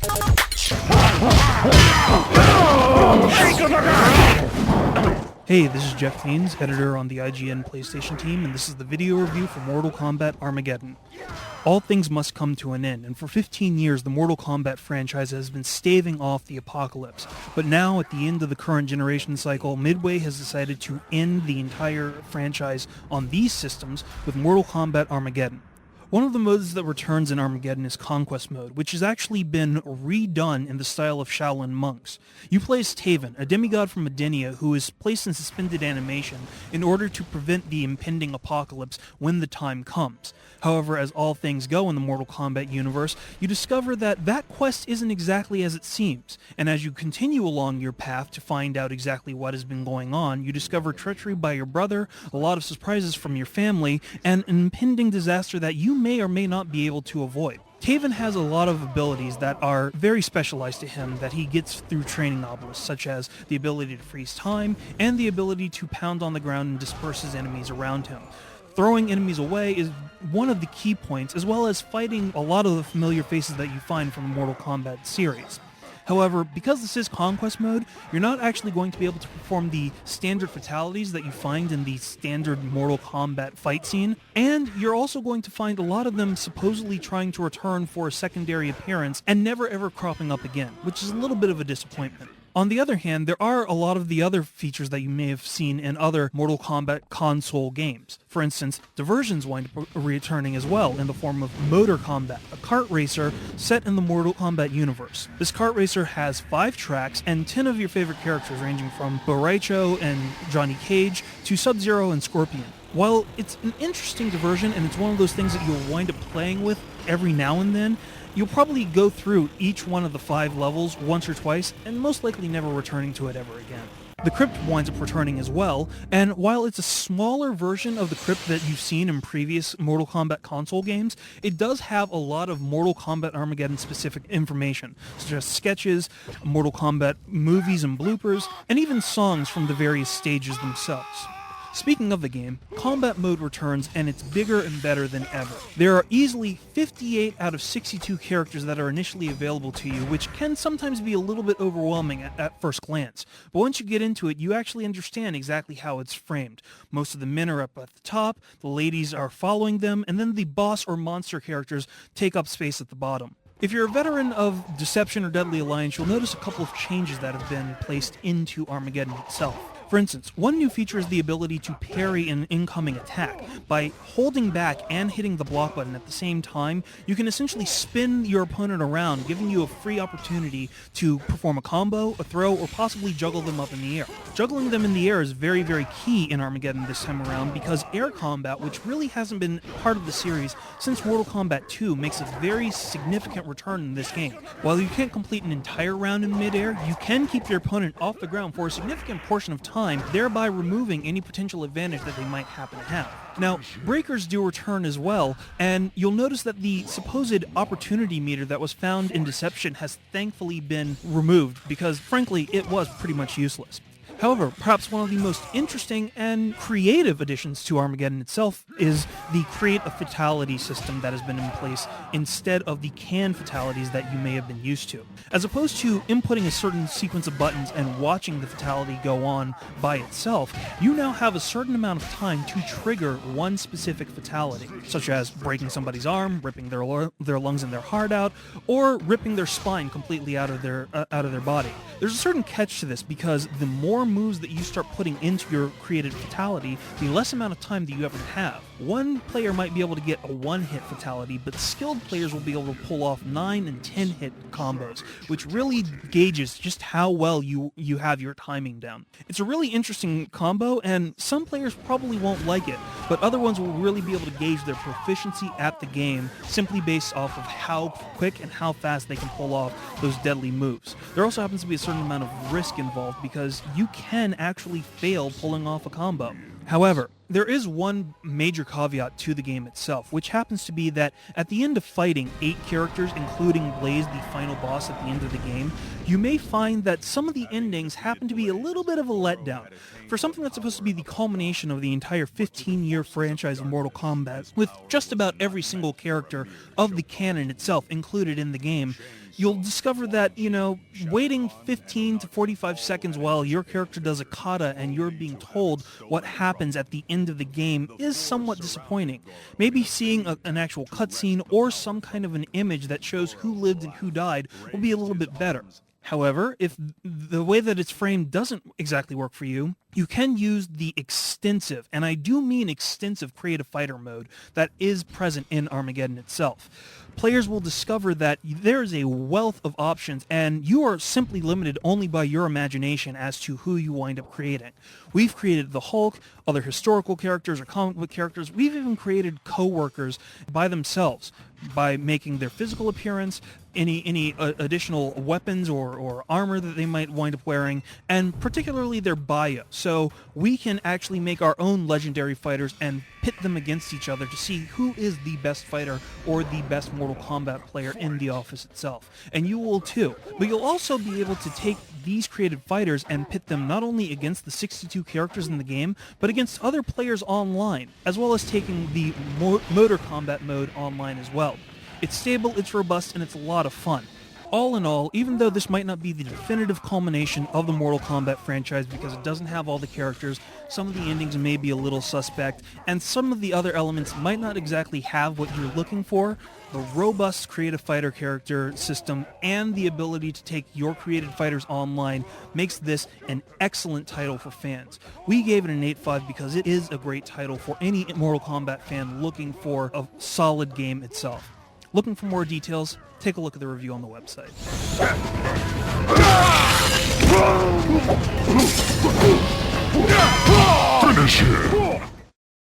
Hey, this is Jeff Haynes, editor on the IGN PlayStation team, and this is the video review for Mortal Kombat Armageddon. All things must come to an end, and for 15 years the Mortal Kombat franchise has been staving off the apocalypse. But now, at the end of the current generation cycle, Midway has decided to end the entire franchise on these systems with Mortal Kombat Armageddon. One of the modes that returns in Armageddon is Conquest mode, which has actually been redone in the style of Shaolin monks. You play as Taven, a demigod from Edenia who is placed in suspended animation in order to prevent the impending apocalypse when the time comes. However, as all things go in the Mortal Kombat universe, you discover that that quest isn't exactly as it seems, and as you continue along your path to find out exactly what has been going on, you discover treachery by your brother, a lot of surprises from your family, and an impending disaster that you may or may not be able to avoid. Taven has a lot of abilities that are very specialized to him that he gets through training novelists, such as the ability to freeze time and the ability to pound on the ground and disperse his enemies around him. Throwing enemies away is one of the key points, as well as fighting a lot of the familiar faces that you find from the Mortal Kombat series. However, because this is Conquest mode, you're not actually going to be able to perform the standard fatalities that you find in the standard Mortal Kombat fight scene, and you're also going to find a lot of them supposedly trying to return for a secondary appearance and never ever cropping up again, which is a little bit of a disappointment. On the other hand, there are a lot of the other features that you may have seen in other Mortal Kombat console games. For instance, diversions wind up returning as well in the form of Motor Combat, a kart racer set in the Mortal Kombat universe. This kart racer has 5 tracks and 10 of your favorite characters ranging from Boraicho and Johnny Cage to Sub-Zero and Scorpion. While it's an interesting diversion and it's one of those things that you'll wind up playing with every now and then, you'll probably go through each one of the 5 levels once or twice, and most likely never returning to it ever again. The crypt winds up returning as well, and while it's a smaller version of the crypt that you've seen in previous Mortal Kombat console games, it does have a lot of Mortal Kombat Armageddon specific information, such as sketches, Mortal Kombat movies and bloopers, and even songs from the various stages themselves. Speaking of the game, combat mode returns and it's bigger and better than ever. There are easily 58 out of 62 characters that are initially available to you, which can sometimes be a little bit overwhelming at first glance. But once you get into it, you actually understand exactly how it's framed. Most of the men are up at the top, the ladies are following them, and then the boss or monster characters take up space at the bottom. If you're a veteran of Deception or Deadly Alliance, you'll notice a couple of changes that have been placed into Armageddon itself. For instance, one new feature is the ability to parry an incoming attack. By holding back and hitting the block button at the same time, you can essentially spin your opponent around, giving you a free opportunity to perform a combo, a throw, or possibly juggle them up in the air. Juggling them in the air is very, very key in Armageddon this time around because air combat, which really hasn't been part of the series since Mortal Kombat 2, makes a very significant return in this game. While you can't complete an entire round in midair, you can keep your opponent off the ground for a significant portion of time, thereby removing any potential advantage that they might happen to have. Now, breakers do return as well, and you'll notice that the supposed opportunity meter that was found in Deception has thankfully been removed because, frankly, it was pretty much useless. However, perhaps one of the most interesting and creative additions to Armageddon itself is the create a fatality system that has been in place instead of the can fatalities that you may have been used to. As opposed to inputting a certain sequence of buttons and watching the fatality go on by itself, you now have a certain amount of time to trigger one specific fatality, such as breaking somebody's arm, ripping their lungs and their heart out, or ripping their spine completely out of their body. There's a certain catch to this because the more moves that you start putting into your created fatality, the less amount of time that you ever have. One player might be able to get a one-hit fatality, but skilled players will be able to pull off 9 and 10-hit combos, which really gauges just how well you have your timing down. It's a really interesting combo, and some players probably won't like it, but other ones will really be able to gauge their proficiency at the game simply based off of how quick and how fast they can pull off those deadly moves. There also happens to be a certain amount of risk involved because you can actually fail pulling off a combo. However, there is one major caveat to the game itself, which happens to be that at the end of fighting 8 characters, including Blaze, the final boss at the end of the game, you may find that some of the endings happen to be a little bit of a letdown. For something that's supposed to be the culmination of the entire 15-year franchise of Mortal Kombat, with just about every single character of the canon itself included in the game, you'll discover that, waiting 15 to 45 seconds while your character does a kata and you're being told what happens at the end of the game is somewhat disappointing. Maybe seeing an actual cutscene or some kind of an image that shows who lived and who died will be a little bit better. However, if the way that it's framed doesn't exactly work for you, you can use the extensive, and I do mean extensive, creative fighter mode that is present in Armageddon itself. Players will discover that there is a wealth of options, and you are simply limited only by your imagination as to who you wind up creating. We've created the Hulk, other historical characters or comic book characters. We've even created co-workers by themselves by making their physical appearance, any additional weapons or armor that they might wind up wearing, and particularly their bio. So we can actually make our own legendary fighters and pit them against each other to see who is the best fighter or the best Mortal Kombat player in the office itself. And you will too. But you'll also be able to take these created fighters and pit them not only against the 62 characters in the game, but against other players online, as well as taking the motor combat mode online as well. It's stable, it's robust, and it's a lot of fun. All in all, even though this might not be the definitive culmination of the Mortal Kombat franchise because it doesn't have all the characters, some of the endings may be a little suspect, and some of the other elements might not exactly have what you're looking for, the robust creative fighter character system and the ability to take your created fighters online makes this an excellent title for fans. We gave it an 8.5 because it is a great title for any Mortal Kombat fan looking for a solid game itself. Looking for more details? Take a look at the review on the website. Finish him!